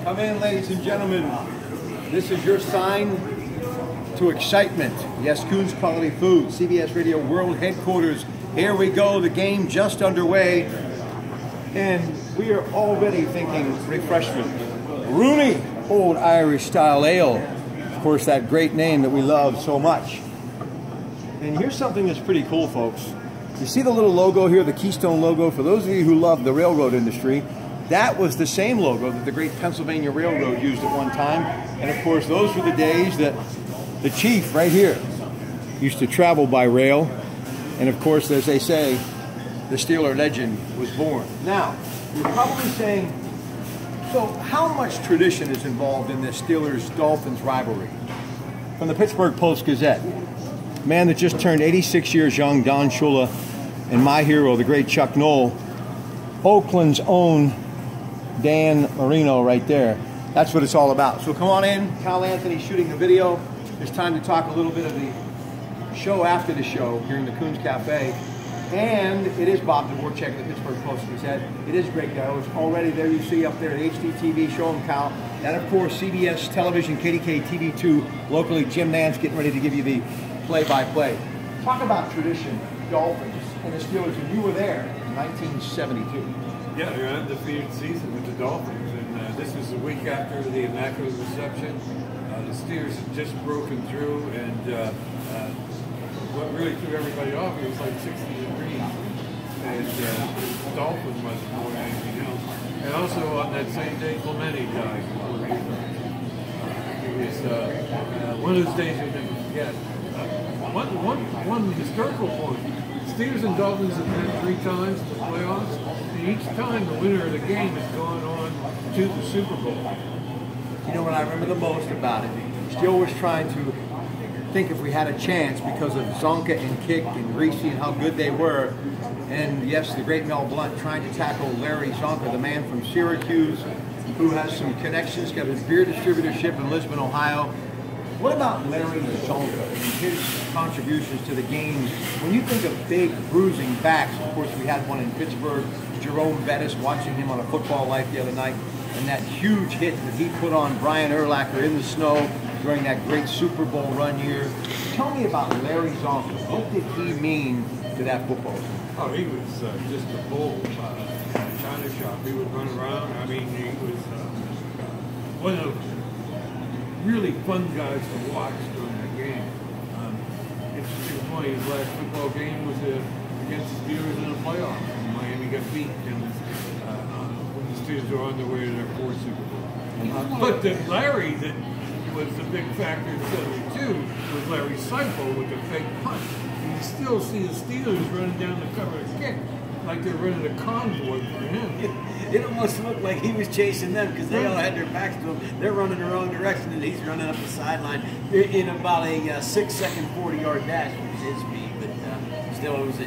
Come in, ladies and gentlemen. This is your sign to excitement. Yes, Coons Quality Food, CBS Radio World Headquarters. Here we go, the game just underway. And we are already thinking refreshment. Rooney, old Irish style ale. Of course, that great name that we love so much. And here's something that's pretty cool, folks. You see the little logo here, the Keystone logo? For those of you who love the railroad industry, that was the same logo that the great Pennsylvania Railroad used at one time. And of course, those were the days that the chief right here used to travel by rail. And of course, as they say, the Steeler legend was born. Now, you're probably saying, so how much tradition is involved in this Steelers-Dolphins rivalry? From the Pittsburgh Post-Gazette, man that just turned 86 years young, Don Shula, and my hero, the great Chuck Noll, Oakland's own Dan Marino right there. That's what it's all about. So come on in. Cal Anthony shooting the video. It's time to talk a little bit of the show after the show here in the Coons Cafe. And it is Bob Dvorak of the Pittsburgh Post-Gazette. It is great, guys. Already there you see up there at HDTV, show them, Cal. And of course, CBS Television, KDK TV2, locally, Jim Nance getting ready to give you the play-by-play. Talk about tradition, Dolphins and the Steelers, and you were there in 1972. Yeah, they're an undefeated season with the Dolphins, and this was the week after the Immaculate Reception. The Steelers had just broken through, and what really threw everybody off, it was like 60 degrees, and the Dolphins wasn't more than anything else. And also on that same day, Clemente died. It was one of those days you'll never forget. One historical point. Steelers and Dolphins have met 3 times in the playoffs, and each time the winner of the game has gone on to the Super Bowl. You know what I remember the most about it? Still was trying to think if we had a chance because of Zonka and Kick and Reese and how good they were. And yes, the great Mel Blount trying to tackle Larry Zonka, the man from Syracuse, who has some connections, got his beer distributorship in Lisbon, Ohio. What about Larry Zonka and his contributions to the game? When you think of big bruising backs, of course we had one in Pittsburgh, Jerome Bettis, watching him on a Football Life the other night, and that huge hit that he put on Brian Urlacher in the snow during that great Super Bowl run year. Tell me about Larry Zonka. What did he mean to that football team? Oh, he was just a bull in a china shop. He would run around. I mean, he was one of really fun guys to watch during that game. Interesting point, his last football game was against the Steelers in the playoffs. And Miami got beat when the Steelers were on their way to their 4th Super Bowl. But Larry that was the big factor in 72 was Larry Seifel with the fake punt. And you still see the Steelers running down the cover of the kick like they're running a convoy for him. It almost looked like he was chasing them because they all had their backs to him. They're running the wrong direction, and he's running up the sideline in about a 6-second 40-yard dash, which is his speed. But still, it was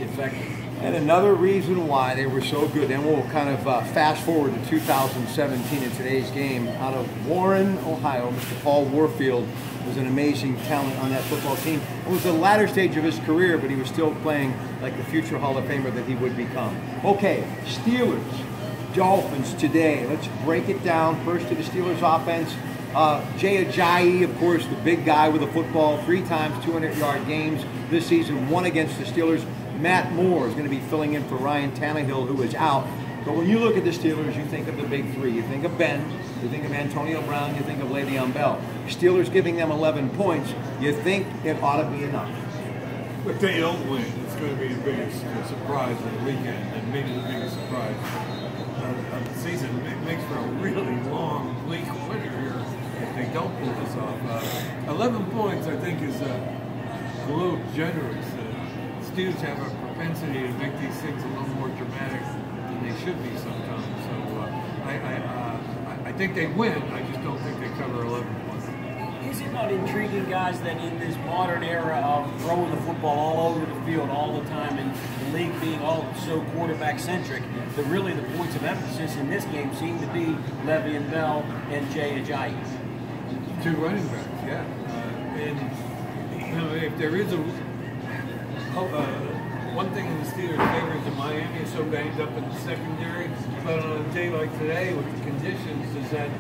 effective. And another reason why they were so good, and we'll kind of fast forward to 2017 in today's game, out of Warren, Ohio, Mr. Paul Warfield was an amazing talent on that football team. It was the latter stage of his career, but he was still playing like the future Hall of Famer that he would become. Okay, Steelers, Dolphins today. Let's break it down. First to the Steelers offense. Jay Ajayi, of course, the big guy with the football, 3 times 200-yard games this season, 1 against the Steelers. Matt Moore is going to be filling in for Ryan Tannehill, who is out. But when you look at the Steelers, you think of the big 3. You think of Ben, you think of Antonio Brown, you think of Le'Veon Bell. Steelers giving them 11 points, you think it ought to be enough. If they don't win, it's going to be the biggest surprise of the weekend, and maybe the biggest surprise of the season. It makes for a really long, bleak winter here if they don't pull this off. 11 points, I think, is a little generous. Steelers have a propensity to make these things a little more dramatic than they should be sometimes. So I think they win. I just don't think they cover 11 points. Is it not intriguing, guys, that in this modern era of throwing the football all over the field all the time and the league being all so quarterback-centric, that really the points of emphasis in this game seem to be Le'Veon Bell and Jay Ajayi? 2 running backs, yeah. And you know, if there is a one thing in the Steelers' favor is that Miami is so banged up in the secondary, but on a day like today with the conditions, does that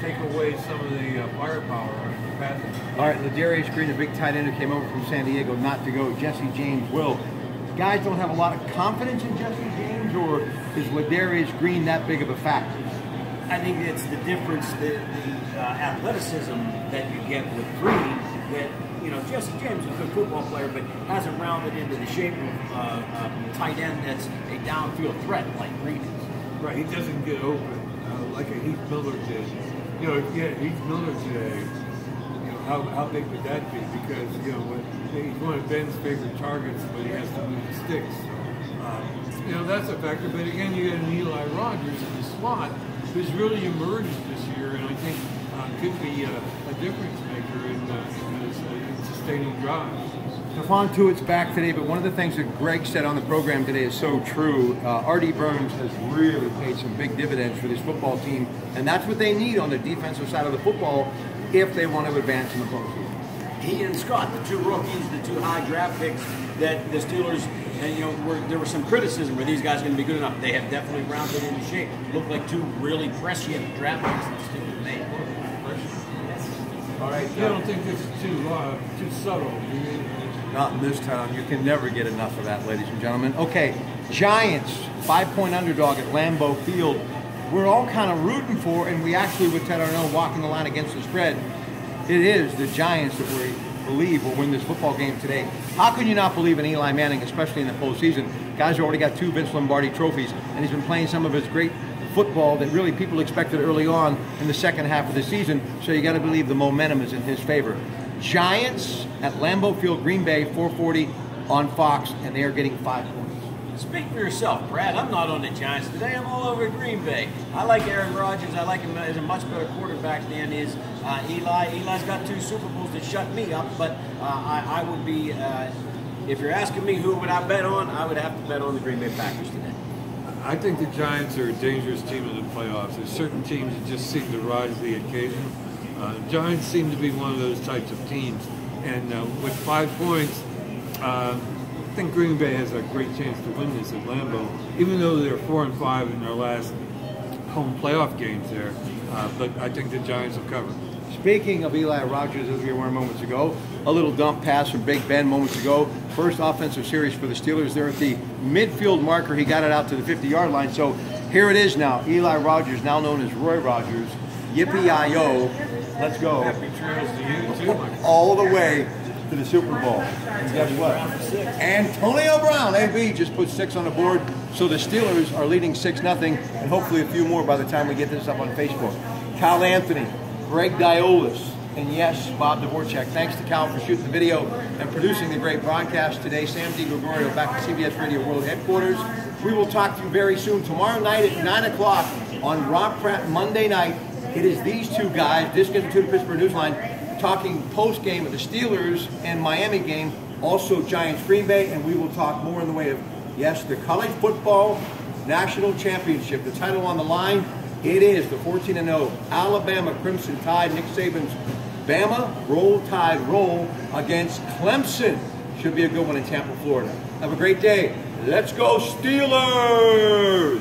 take away some of the firepower on the passing? All right, Ladarius Green, the big tight end who came over from San Diego, not to go. Jesse James will. Guys don't have a lot of confidence in Jesse James, or is Ladarius Green that big of a factor? I think it's the difference, the athleticism that you get with Green. That, you know, Jesse James is a good football player, but hasn't rounded into the shape of a tight end that's a downfield threat like Green is. Right, he doesn't get open like a Heath Miller did. You know, if you had Heath Miller today, you know, how big would that be? Because, you know, he's one of Ben's favorite targets, but he has to move the sticks. So, you know, that's a factor. But again, you got an Eli Rogers in the slot who's really emerged this year, and I think could be a difference maker in sustaining drives. Stephon Tuitt's back today, but one of the things that Greg said on the program today is so true. R.D. Burns has really paid some big dividends for this football team, and that's what they need on the defensive side of the football if they want to advance in the postseason. He and Scott, the two rookies, the two high draft picks that the Steelers, and you know, there was some criticism, were these guys going to be good enough? They have definitely rounded into shape. Look like two really prescient draft picks that the Steelers made. All right, I don't think this is too subtle. Not in this town. You can never get enough of that, ladies and gentlemen. Okay, Giants, 5-point underdog at Lambeau Field. We're all kind of rooting for, and we actually, with Ted Arnell walking the line against the spread, it is the Giants that we believe will win this football game today. How can you not believe in Eli Manning, especially in the postseason? Guys already got 2 Vince Lombardi trophies, and he's been playing some of his great football that really people expected early on in the second half of the season, so you got to believe the momentum is in his favor. Giants at Lambeau Field, Green Bay, 4:40 on Fox, and they are getting 5 points. Speak for yourself, Brad. I'm not on the Giants today. I'm all over Green Bay. I like Aaron Rodgers. I like him as a much better quarterback than is Eli. Eli's got 2 Super Bowls to shut me up, but I would be, if you're asking me who would I bet on, I would have to bet on the Green Bay Packers today. I think the Giants are a dangerous team in the playoffs. There's certain teams that just seem to rise to the occasion. Giants seem to be one of those types of teams. And with 5 points, I think Green Bay has a great chance to win this at Lambeau, even though they're 4-5 in their last home playoff games there. But I think the Giants will cover. Speaking of Eli Rogers, as we were moments ago, a little dump pass from Big Ben moments ago. First offensive series for the Steelers. They're at the midfield marker. He got it out to the 50-yard line. So here it is now. Eli Rogers, now known as Roy Rogers. Yippee-yi-yo. Let's go. Happy trails to you, too. All the way to the Super Bowl. And guess what? Antonio Brown, AB, just put 6 on the board. So the Steelers are leading 6-0, and hopefully a few more by the time we get this up on Facebook. Cal Anthony, Greg Diolis, and yes, Bob Dvorak. Thanks to Cal for shooting the video and producing the great broadcast today. Sam DiGregorio back to CBS Radio World Headquarters. We will talk to you very soon. Tomorrow night at 9 o'clock on Rob Pratt Monday night. It is these two guys, this gets to the Pittsburgh Newsline, talking post-game of the Steelers and Miami game, also Giants Green Bay, and we will talk more in the way of, yes, the college football national championship, the title on the line. It is the 14-0 Alabama Crimson Tide, Nick Saban's Bama Roll Tide Roll against Clemson. Should be a good one in Tampa, Florida. Have a great day. Let's go Steelers!